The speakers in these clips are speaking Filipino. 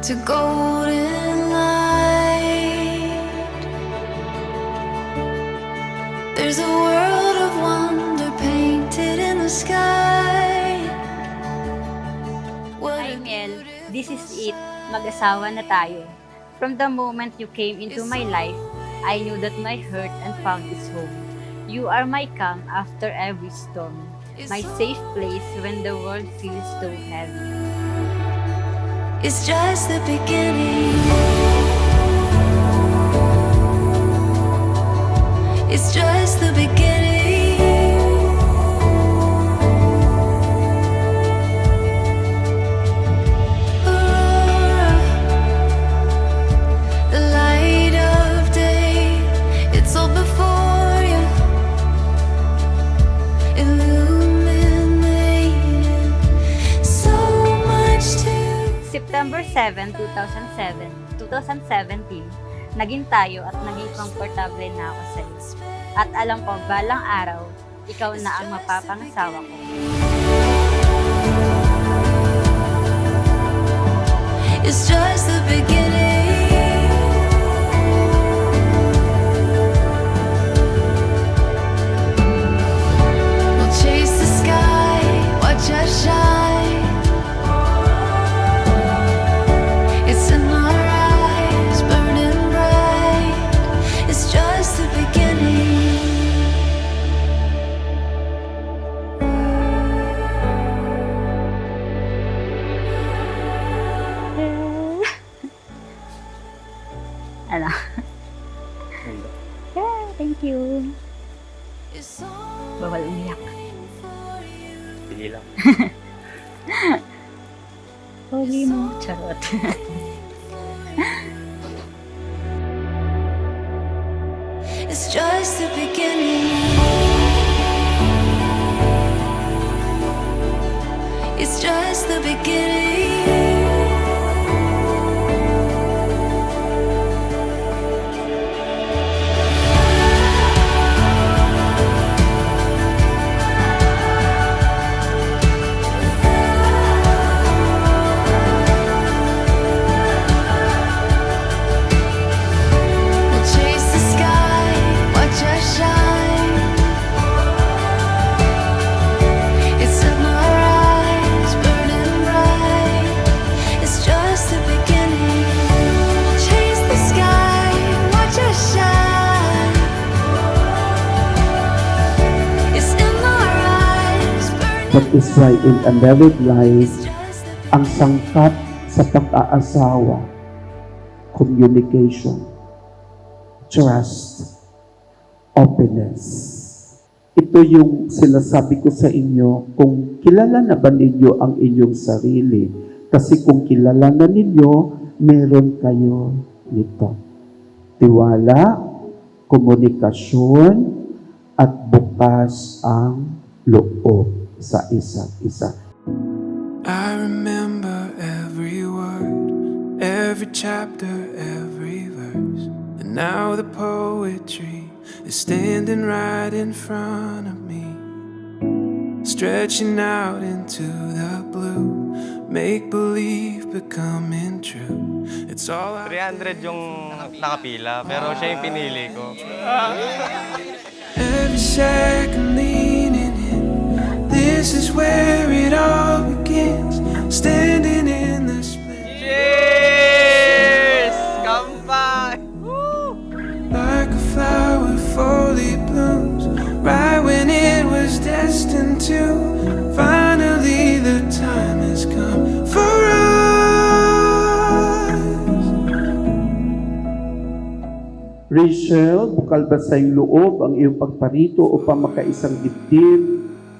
to golden light. There's a world of wonder painted in the sky. Hi Mel, this is it. Mag-asawa na tayo. From the moment you came into my life, I knew that my heart and found its home. You are my calm after every storm, my safe place when the world feels so heavy. It's just the beginning. It's just the beginning. Aurora, the light of day, it's all before you, illuminating so much to. September 7, 2017, naging tayo at naging komportable na ako sa'yo. At alam ko, balang araw, ikaw na ang mapapangasawa ko. It's just the beginning. We'll chase the sky, watch us shine. It's in our eyes, burning bright. It's just the beginning. Ano? Yeah, thank you. It's all Bawal umiyak. for you. Sige lang. Holy mo, charot. It's just the beginning. It's just the beginning. We'll chase the sky, watch us shine. It's in our eyes, burning bright. It's just the beginning. We'll chase the sky, watch us shine. It's in our eyes, burning. What is why in a married life, It's just the ang sangkap sa pag-aasawa, communication, trust, openness. Ito yung sinasabi ko sa inyo, kung kilala na ba ninyo ang inyong sarili? Kasi kung kilala na ninyo, meron kayo nito. Tiwala, komunikasyon, at bukas ang loob sa isa't isa. I remember every word, every chapter, every verse. And now the poetry is standing right in front of me, stretching out into the blue, make believe becoming true. It's all I 300 yung nakapila, pero siya yung pinili ko. every second leaning in. This is where it all begins, standing in the split. Cheers! Kampay! Like a flower fully blooms, right when it was destined to. Finally the time has come for us. Rachel, bukal ba sa iyong loob ang iyong pagparito upang makaisang dibdib?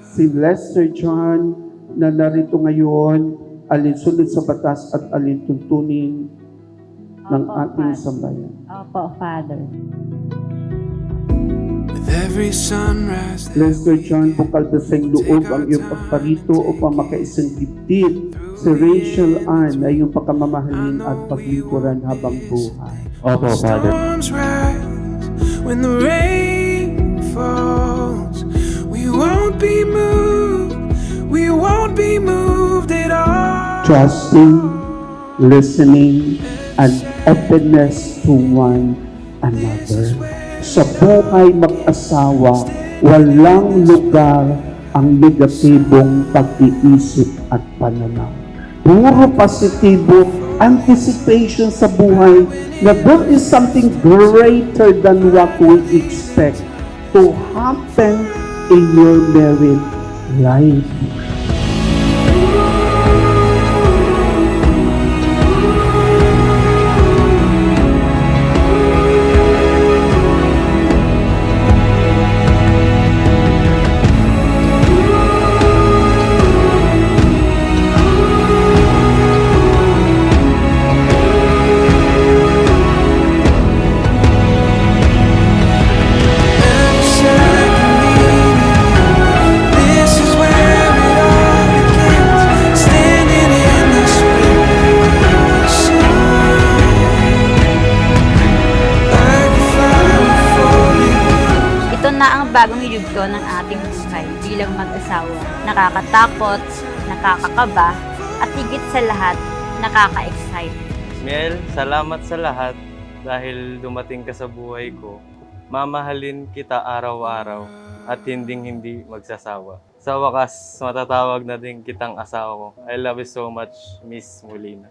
Si Lester John na narito ngayon, alinsunod sa batas at alintuntunin ng Opo, ating Father. sambayan. Opo, Father. With every sunrise that Lester John, bukal ba sa iyong loob ang iyong pagparito upang makaisang dibdib? Si Rachel Ann na iyong pagkamamahalin at paglingkuran habang buhay. Opo, storms rise, when the rain falls, we won't be moved at all. Trusting listening, and openness to one another. Sa buhay mag-asawa, walang lugar ang negatibong pag-iisip at pananaw. Puro positibo, anticipation sa buhay na there is something greater than what we expect to happen in your married life. Every second meeting, this is where it all begins. Standing in the sun, like a flower falling. Ito na ang bagong yugto ng ating buhay bilang mag-asawa. Nakakatakot, nakakakaba, at higit sa lahat, nakaka-excite. Miel, salamat sa lahat dahil dumating ka sa buhay ko. Mamahalin kita araw-araw at hinding-hindi magsasawa. Sa wakas, matatawag na din kitang asawa ko. I love you so much, Miss Molina.